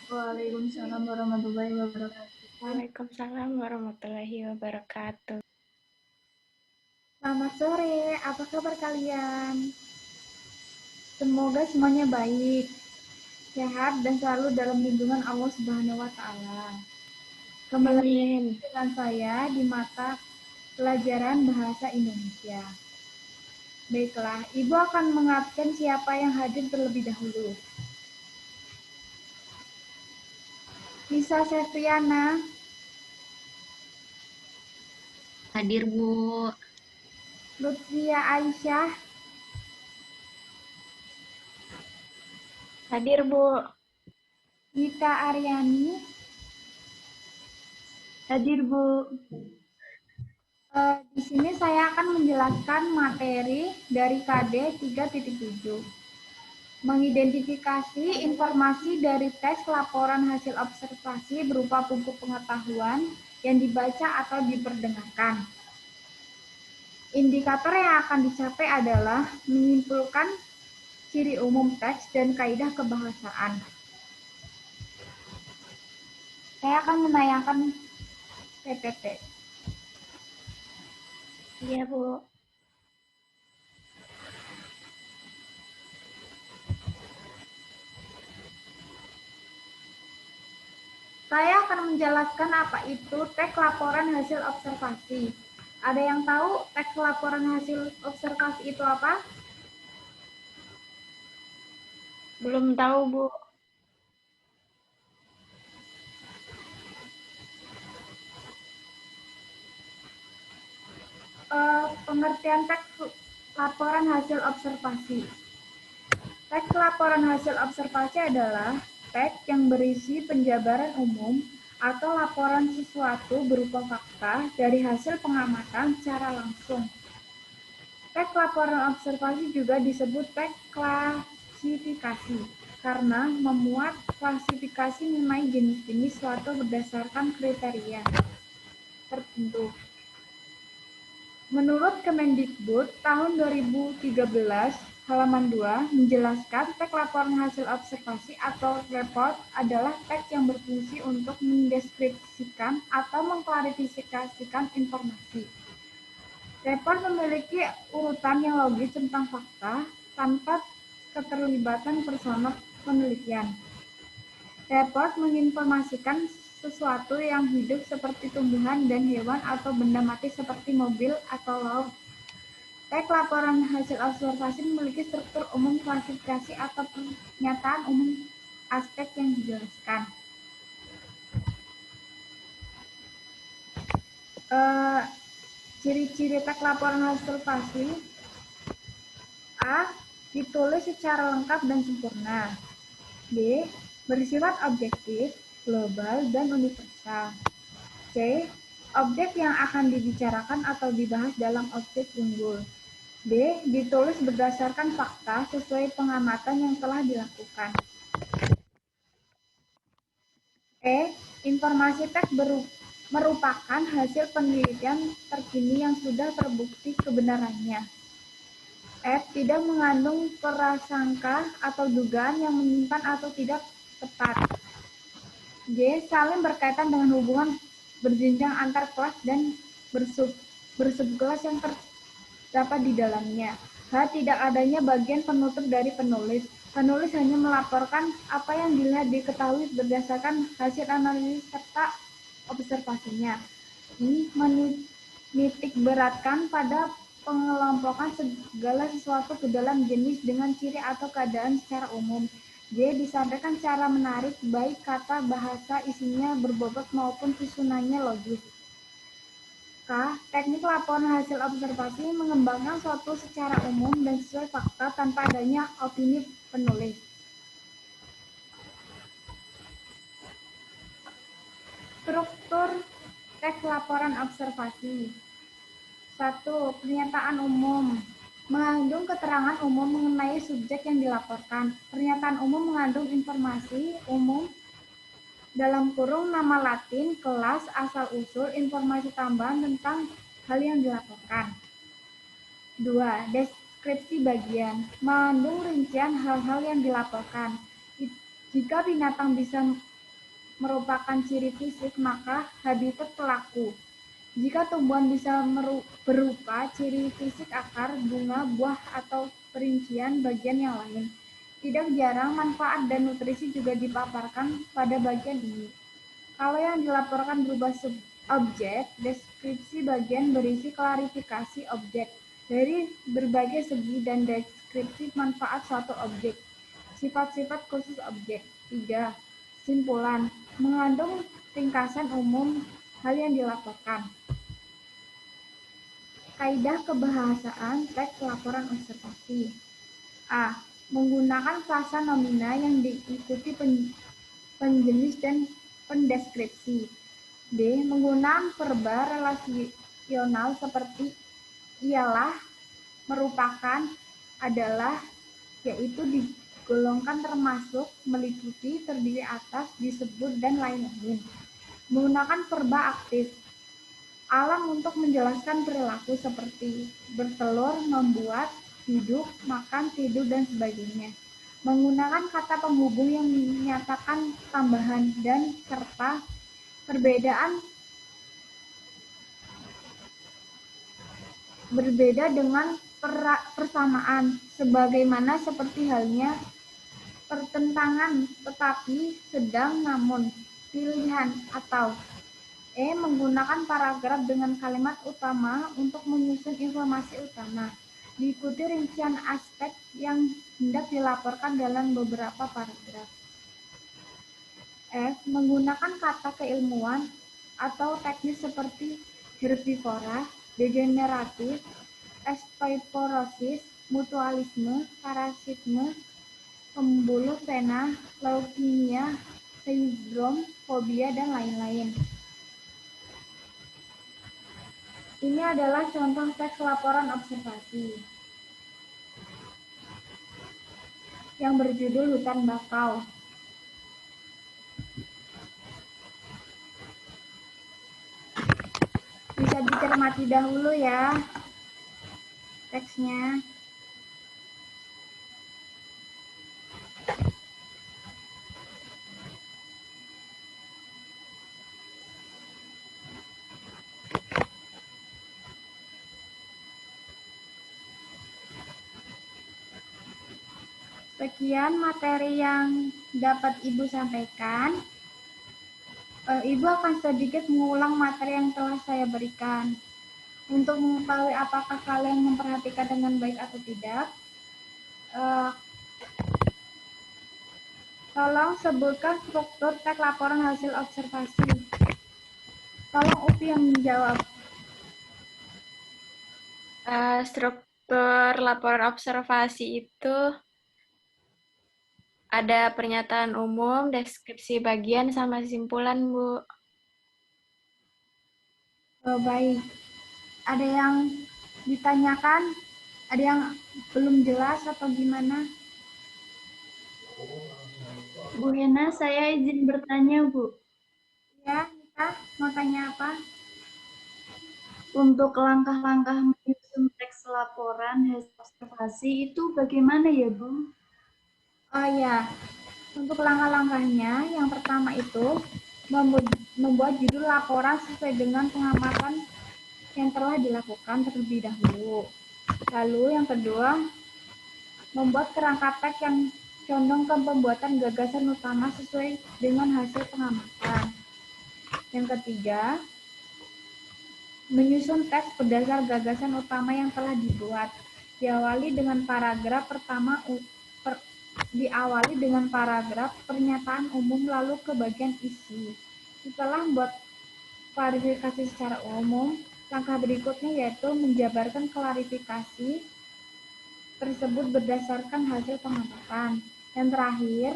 Waalaikumsalam warahmatullahi wabarakatuh. Waalaikumsalam warahmatullahi wabarakatuh. Selamat sore, apa kabar kalian? Semoga semuanya baik, sehat, dan selalu dalam lindungan Allah Subhanahu wa Ta'ala. Kembali lagi Amin. dengan saya di mata pelajaran bahasa Indonesia. Baiklah, Ibu akan mengabsen siapa yang hadir terlebih dahulu. Lisa Septriana, Hadir, Bu. Lutfia Aisyah, Hadir, Bu. Gita Aryani, Hadir, Bu. Di sini saya akan menjelaskan materi dari KD 3.7. Mengidentifikasi informasi dari teks laporan hasil observasi berupa buku pengetahuan yang dibaca atau diperdengarkan. Indikator yang akan dicapai adalah menyimpulkan ciri umum teks dan kaidah kebahasaan. Saya akan menayangkan PPT. Iya, Bu. Saya akan menjelaskan apa itu teks laporan hasil observasi. Ada yang tahu teks laporan hasil observasi itu apa? Belum tahu, Bu. Pengertian teks laporan hasil observasi. Teks laporan hasil observasi adalah teks yang berisi penjabaran umum atau laporan sesuatu berupa fakta dari hasil pengamatan secara langsung. Teks laporan observasi juga disebut teks klasifikasi karena memuat klasifikasi mengenai jenis-jenis suatu berdasarkan kriteria tertentu. Menurut Kemendikbud tahun 2013 halaman 2 menjelaskan teks laporan hasil observasi atau report adalah teks yang berfungsi untuk mendeskripsikan atau mengklarifikasikan informasi. Report memiliki urutan yang logis tentang fakta tanpa keterlibatan personal penelitian. Report menginformasikan sesuatu yang hidup seperti tumbuhan dan hewan atau benda mati seperti mobil atau laut. Teks laporan hasil observasi memiliki struktur umum, klasifikasi atau pernyataan umum aspek yang dijelaskan. Ciri-ciri teks laporan hasil observasi: A. Ditulis secara lengkap dan sempurna. B. Bersifat objektif, global, dan universal. C. Objek yang akan dibicarakan atau dibahas dalam objek unggul. D. Ditulis berdasarkan fakta sesuai pengamatan yang telah dilakukan. E. Informasi teks merupakan hasil penelitian terkini yang sudah terbukti kebenarannya. F. Tidak mengandung prasangka atau dugaan yang menyimpang atau tidak tepat. G. Saling berkaitan dengan hubungan berjenjang antar kelas dan bersubkelas yang terdapat di dalamnya. H. Tidak adanya bagian penutup dari penulis. Penulis hanya melaporkan apa yang dilihat diketahui berdasarkan hasil analisis serta observasinya. I. Menitik beratkan pada pengelompokan segala sesuatu ke dalam jenis dengan ciri atau keadaan secara umum. J. Disampaikan secara menarik, baik kata bahasa isinya berbobot maupun susunannya logis. K. Teknik laporan hasil observasi mengembangkan suatu secara umum dan sesuai fakta tanpa adanya opini penulis. Struktur teks laporan observasi. 1. Pernyataan umum. Mengandung keterangan umum mengenai subjek yang dilaporkan. Pernyataan umum mengandung informasi umum dalam kurung nama Latin, kelas, asal-usul, informasi tambahan tentang hal yang dilaporkan. 2. Deskripsi bagian. Mengandung rincian hal-hal yang dilaporkan. Jika binatang bisa merupakan ciri fisik, maka habitat pelaku. Jika tumbuhan bisa berupa ciri fisik akar, bunga, buah, atau perincian bagian yang lain, tidak jarang manfaat dan nutrisi juga dipaparkan pada bagian ini. Kalau yang dilaporkan berupa objek, deskripsi bagian berisi klarifikasi objek dari berbagai segi dan deskripsi manfaat suatu objek. Sifat-sifat khusus objek. 3. Simpulan. Mengandung ringkasan umum hal yang dilaporkan. Kaidah kebahasaan teks laporan observasi. A. Menggunakan frasa nomina yang diikuti penjenis dan pendeskripsi. B. Menggunakan verba relasional seperti ialah, merupakan, adalah, yaitu digolongkan, termasuk, meliputi, terdiri atas, disebut, dan lain-lain. Menggunakan verba aktif. Alam untuk menjelaskan perilaku seperti bertelur, membuat, hidup, makan, tidur, dan sebagainya. Menggunakan kata penghubung yang menyatakan tambahan dan serta perbedaan berbeda dengan persamaan, sebagaimana seperti halnya pertentangan, tetapi, sedang, namun, pilihan, atau menggunakan paragraf dengan kalimat utama untuk menyusun informasi utama, diikuti rincian aspek yang hendak dilaporkan dalam beberapa paragraf. F. Menggunakan kata keilmuan atau teknis seperti herbivora, degeneratif, osteoporosis, mutualisme, parasitisme, pembuluh vena, leukemia, sindrom, fobia, dan lain-lain. Ini adalah contoh teks laporan observasi yang berjudul Hutan Bakau. Bisa dicermati dahulu ya teksnya. Sekian materi yang dapat Ibu sampaikan. Ibu akan sedikit mengulang materi yang telah saya berikan. Untuk mengetahui apakah kalian memperhatikan dengan baik atau tidak, tolong sebutkan struktur teks laporan hasil observasi. Tolong Upi yang menjawab. Struktur laporan observasi itu ada pernyataan umum, deskripsi bagian, sama simpulan, Bu. Baik. Ada yang ditanyakan? Ada yang belum jelas atau gimana? Bu Hena, saya izin bertanya, Bu. Ya, Nita, mau tanya apa? Untuk langkah-langkah menyusun teks laporan hasil observasi itu bagaimana ya, Bu? Oh ya, untuk langkah-langkahnya, yang pertama itu membuat judul laporan sesuai dengan pengamatan yang telah dilakukan terlebih dahulu. Lalu yang kedua, membuat kerangka teks yang condong ke pembuatan gagasan utama sesuai dengan hasil pengamatan. Yang ketiga, menyusun teks berdasar gagasan utama yang telah dibuat. Diawali dengan paragraf pernyataan umum, lalu ke bagian isi. Setelah membuat klarifikasi secara umum, langkah berikutnya yaitu menjabarkan klarifikasi tersebut berdasarkan hasil pengamatan. Yang terakhir,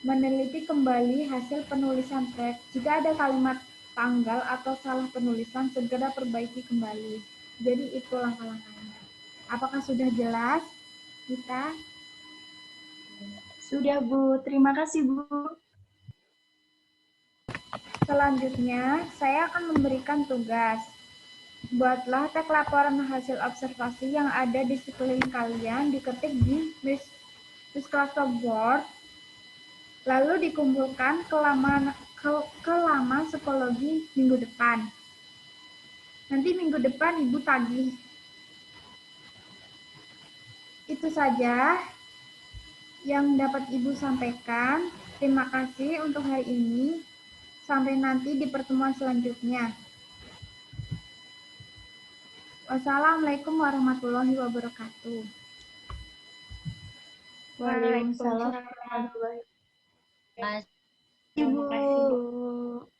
meneliti kembali hasil penulisan teks. Jika ada kalimat tanggal atau salah penulisan, segera perbaiki kembali. Jadi itu langkah-langkahnya. Apakah sudah jelas, Kita? Sudah, Bu. Terima kasih, Bu. Selanjutnya, saya akan memberikan tugas. Buatlah teks laporan hasil observasi yang ada di sekeliling kalian, diketik di Microsoft Word, lalu dikumpulkan ke laman psikologi minggu depan. Nanti minggu depan Ibu tagih. Itu saja yang dapat Ibu sampaikan. Terima kasih untuk hari ini. Sampai nanti di pertemuan selanjutnya. Wassalamualaikum warahmatullahi wabarakatuh. Waalaikumsalam warahmatullahi wabarakatuh. Terima kasih, Bu.